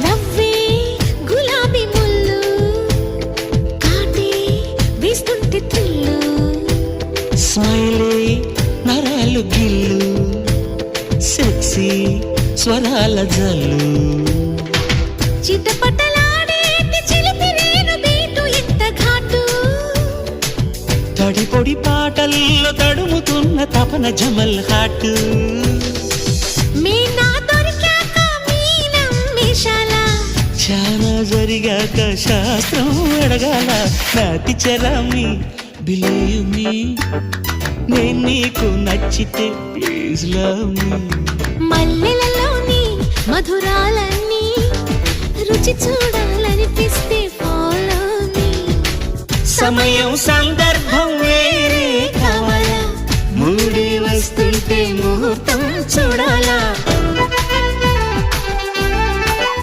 లవ్వే గులాబీ ముల్లు కాటే వేస్తుంటే థ్రిల్లు స్మైలే నరాలు గిల్లు సెక్సీ స్వరాల జల్లు చిటపటలాడేటి చిలిపి నేను బీటు ఎంత ఘాటు తడిపొడి పాటల్లో తడుముతున్న తపన జమల్ హాట్ మీనా దొరికాక మీనం మిషాల చాలా జరిగాక శాస్త్రం అడగాల నాటి చరామి బిలీవ్ మీ నేను నీకు నచ్చితే ప్లీజ్ లవ్ మీ మల్లెలలోని మధురాలన్నీ రుచి చూడాలనిపిస్తే ఫాలో మీ సమయం సందర్భం వేరే కావాలా మూడే వస్తుంటే ముహూర్తం చూడాలా